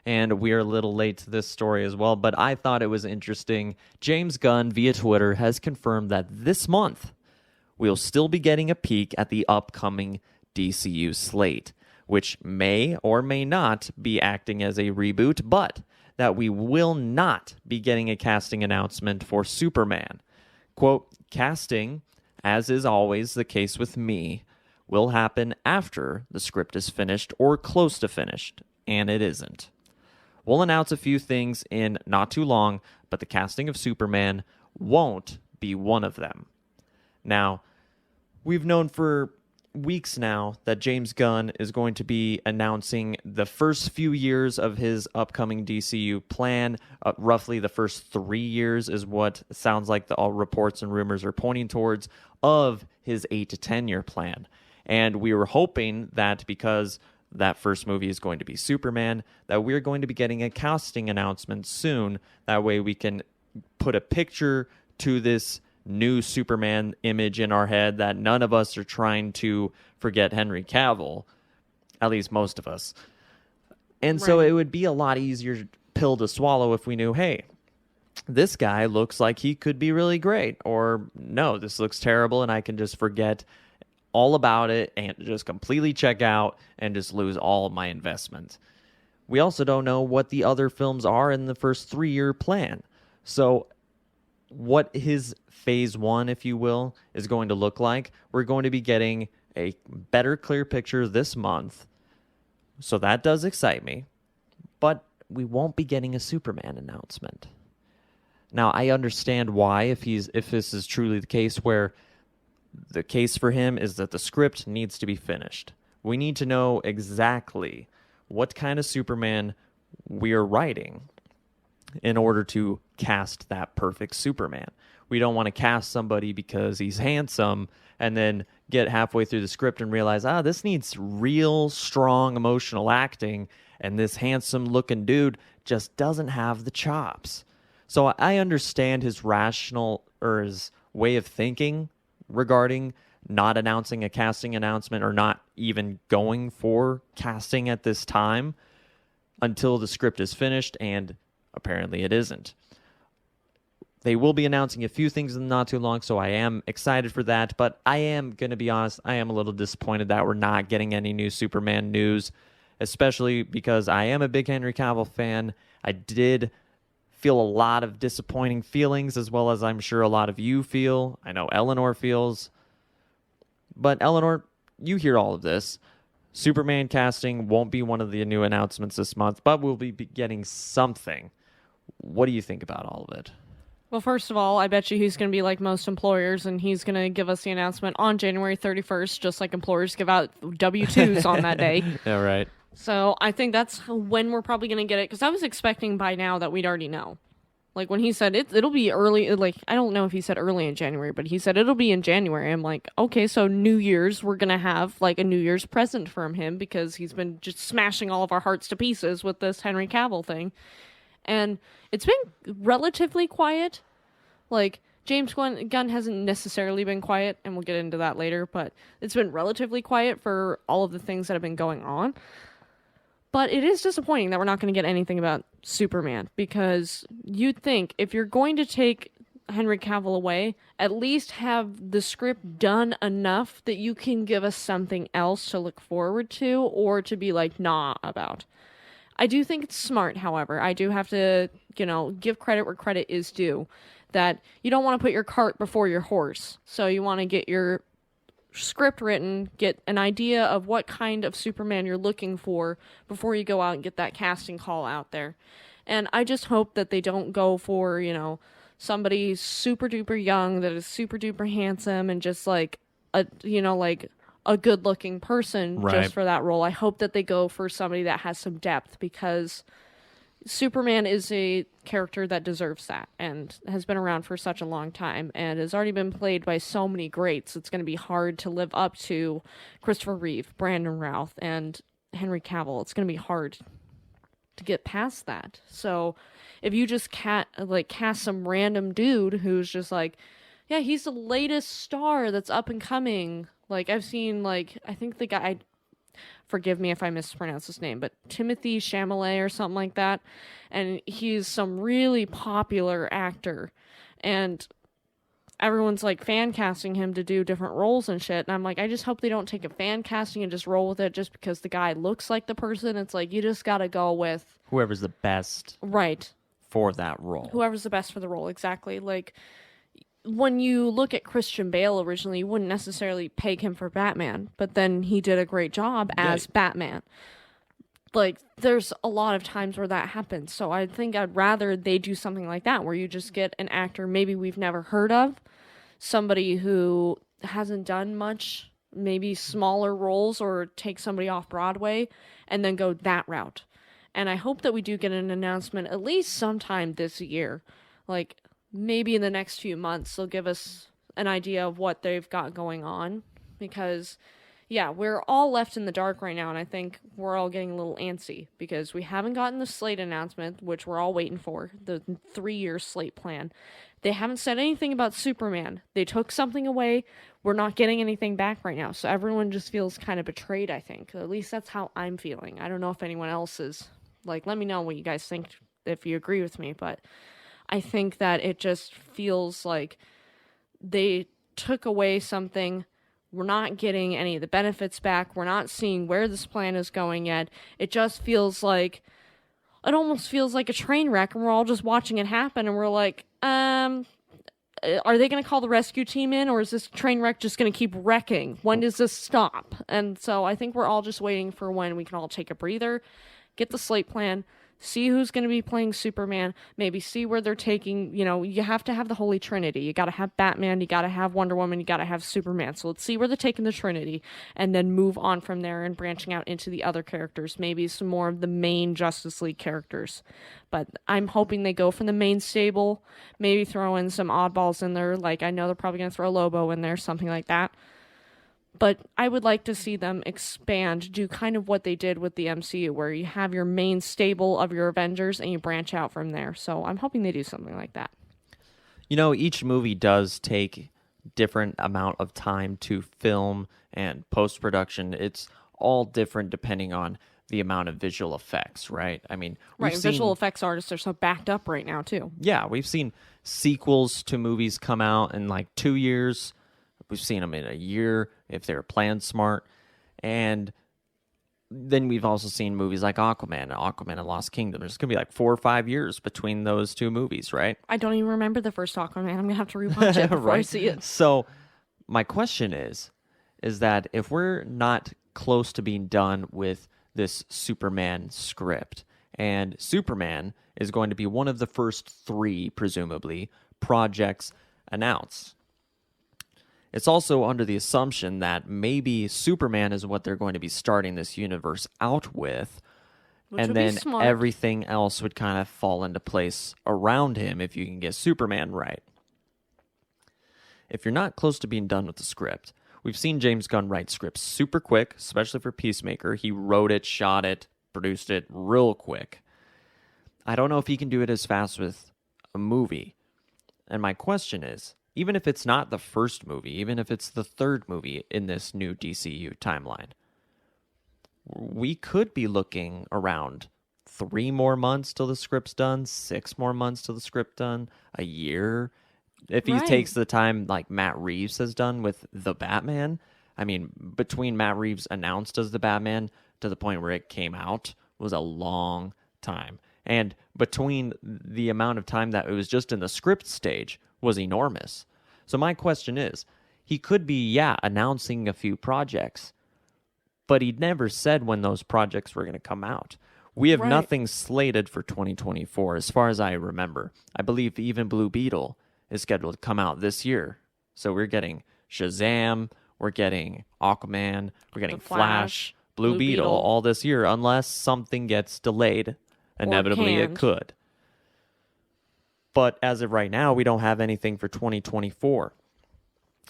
and we're a little late to this story as well, but I thought it was interesting. James Gunn, via Twitter, has confirmed that this month we'll still be getting a peek at the upcoming DCU slate, which may or may not be acting as a reboot, but that we will not be getting a casting announcement for Superman. Quote, casting, as is always the case with me, will happen after the script is finished or close to finished, and it isn't. We'll announce a few things in not too long, but the casting of Superman won't be one of them. Now, we've known for weeks now that James Gunn is going to be announcing the first few years of his upcoming DCU plan. Roughly the first 3 years is what sounds like all reports and rumors are pointing towards of his 8 to 10 year plan. And we were hoping that because that first movie is going to be Superman, that we're going to be getting a casting announcement soon. That way we can put a picture to this new Superman image in our head that none of us are trying to forget Henry Cavill, at least most of us. And so it would be a lot easier pill to swallow if we knew, hey, this guy looks like he could be really great, or no, this looks terrible and I can just forget all about it and just completely check out and just lose all of my investment. We also don't know what the other films are in the first 3 year plan. So what his phase one, if you will, is going to look like. We're going to be getting a better, clear picture this month. So that does excite me. But we won't be getting a Superman announcement. Now, I understand why, if this is truly the case, where the case for him is that the script needs to be finished. We need to know exactly what kind of Superman we're writing in order to cast that perfect Superman. We don't want to cast somebody because he's handsome and then get halfway through the script and realize, this needs real strong emotional acting, and this handsome looking dude just doesn't have the chops. So I understand his rational, or his way of thinking regarding not announcing a casting announcement or not even going for casting at this time until the script is finished, and apparently it isn't. They will be announcing a few things in not too long, so I am excited for that. But I am going to be honest, I am a little disappointed that we're not getting any new Superman news, especially because I am a big Henry Cavill fan. I did feel a lot of disappointing feelings, as well as I'm sure a lot of you feel. I know Elinor feels. But Elinor, you hear all of this. Superman casting won't be one of the new announcements this month, but we'll be getting something. What do you think about all of it? Well, first of all, I bet you he's going to be like most employers, and he's going to give us the announcement on January 31st, just like employers give out W-2s on that day. Yeah, right. So I think that's when we're probably going to get it, because I was expecting by now that we'd already know. Like, when he said it'll be early, like, I don't know if he said early in January, but he said it'll be in January. I'm like, okay, so New Year's, we're going to have, like, a New Year's present from him, because he's been just smashing all of our hearts to pieces with this Henry Cavill thing. And it's been relatively quiet. Like, James Gunn hasn't necessarily been quiet, and we'll get into that later, but it's been relatively quiet for all of the things that have been going on. But it is disappointing that we're not going to get anything about Superman, because you'd think if you're going to take Henry Cavill away, at least have the script done enough that you can give us something else to look forward to or to be like, nah about. I do think it's smart, however. I do have to, give credit where credit is due. That you don't want to put your cart before your horse. So you want to get your script written, get an idea of what kind of Superman you're looking for before you go out and get that casting call out there. And I just hope that they don't go for, somebody super duper young that is super duper handsome and just like a good looking person just for that role. I hope that they go for somebody that has some depth, because Superman is a character that deserves that and has been around for such a long time and has already been played by so many greats. It's going to be hard to live up to Christopher Reeve, Brandon Routh, and Henry Cavill. It's going to be hard to get past that. So if you just cast some random dude who's just like, yeah, he's the latest star that's up and coming. Like, I've seen, I think the guy, forgive me if I mispronounce his name, but Timothy Chalamet or something like that. And he's some really popular actor. And everyone's like fan casting him to do different roles and shit. And I'm like, I just hope they don't take a fan casting and just roll with it just because the guy looks like the person. It's like, you just gotta go with Whoever's the best right for that role. whoever's the best for the role. Exactly. Like, when you look at Christian Bale originally, you wouldn't necessarily peg him for Batman, but then he did a great job as Batman. Like, there's a lot of times where that happens. So I think I'd rather they do something like that, where you just get an actor maybe we've never heard of, somebody who hasn't done much, maybe smaller roles, or take somebody off Broadway, and then go that route. And I hope that we do get an announcement at least sometime this year. Like, maybe in the next few months, they'll give us an idea of what they've got going on. Because, yeah, we're all left in the dark right now, and I think we're all getting a little antsy because we haven't gotten the slate announcement, which we're all waiting for, the 3-year slate plan. They haven't said anything about Superman. They took something away. We're not getting anything back right now, so everyone just feels kind of betrayed, I think. At least that's how I'm feeling. I don't know if anyone else is. Like, let me know what you guys think, if you agree with me, but I think that it just feels like they took away something. We're not getting any of the benefits back. We're not seeing where this plan is going yet. It just feels like, it almost feels like a train wreck, and we're all just watching it happen, and we're like, are they going to call the rescue team in, or is this train wreck just going to keep wrecking? When does this stop? And so I think we're all just waiting for when we can all take a breather, get the slate plan, see who's going to be playing Superman, maybe see where they're taking, you have to have the Holy Trinity. You got to have Batman, you got to have Wonder Woman, you got to have Superman. So let's see where they're taking the Trinity and then move on from there and branching out into the other characters, maybe some more of the main Justice League characters. But I'm hoping they go from the main stable, maybe throw in some oddballs in there. Like, I know they're probably going to throw Lobo in there, something like that. But I would like to see them expand, do kind of what they did with the MCU, where you have your main stable of your Avengers and you branch out from there. So I'm hoping they do something like that. Each movie does take different amount of time to film and post-production. It's all different depending on the amount of visual effects, right? I mean, visual effects artists are so backed up right now, too. Yeah, we've seen sequels to movies come out in like 2 years. We've seen them in a year if they're planned smart. And then we've also seen movies like Aquaman and Lost Kingdom. There's going to be like 4 or 5 years between those two movies, right? I don't even remember the first Aquaman. I'm going to have to rewatch it before I see it. So my question is that if we're not close to being done with this Superman script, and Superman is going to be one of the first 3, presumably, projects announced, it's also under the assumption that maybe Superman is what they're going to be starting this universe out with, Which and would be then smart. everything else would kind of fall into place around him if you can get Superman right. If you're not close to being done with the script, we've seen James Gunn write scripts super quick, especially for Peacemaker. He wrote it, shot it, produced it real quick. I don't know if he can do it as fast with a movie. And my question is, even if it's not the first movie, even if it's the 3rd movie in this new DCU timeline, we could be looking around 3 more months till the script's done, 6 more months till the script done, a year. If he takes the time like Matt Reeves has done with The Batman, I mean, between Matt Reeves announced as the Batman to the point where it came out was a long time. And between the amount of time that it was just in the script stage was enormous. So my question is, he could be, announcing a few projects, but he never said when those projects were going to come out. We have nothing slated for 2024, as far as I remember. I believe even Blue Beetle is scheduled to come out this year. So we're getting Shazam, we're getting Aquaman, we're getting Flash, Blue Beetle all this year, unless something gets delayed. Inevitably, it could. But as of right now, we don't have anything for 2024.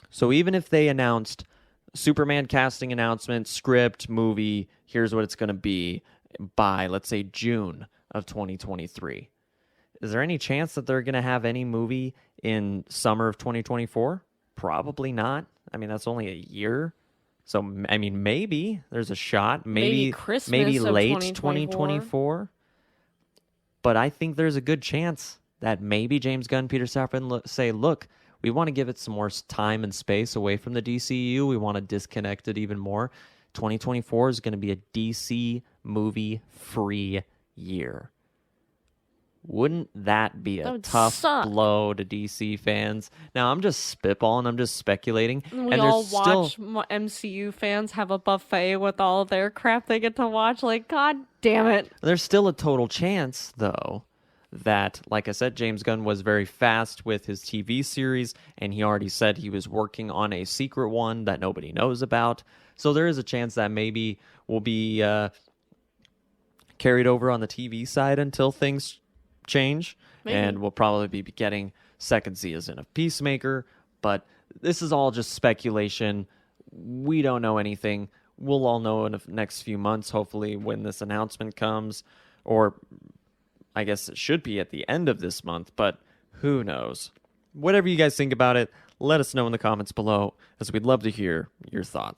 So even if they announced Superman casting announcement, script, movie, here's what it's going to be by, let's say, June of 2023, is there any chance that they're going to have any movie in summer of 2024? Probably not. I mean, that's only a year. So I mean, maybe there's a shot. Maybe Christmas maybe of late 2024. 2024. But I think there's a good chance that maybe James Gunn, Peter Safran say, look, we want to give it some more time and space away from the DCU. We want to disconnect it even more. 2024 is going to be a DC movie free year. Wouldn't that be a tough blow to DC fans? Now, I'm just spitballing. I'm just speculating. We all watch MCU fans have a buffet with all their crap they get to watch. Like, God damn it. There's still a total chance, though, that, like I said, James Gunn was very fast with his TV series, and he already said he was working on a secret one that nobody knows about. So there is a chance that maybe will be carried over on the TV side until things change. Maybe. And we'll probably be getting second season of Peacemaker. But this is all just speculation. We don't know anything. We'll all know in the next few months, hopefully, when this announcement comes. Or I guess it should be at the end of this month, but who knows? Whatever you guys think about it, let us know in the comments below, as we'd love to hear your thoughts.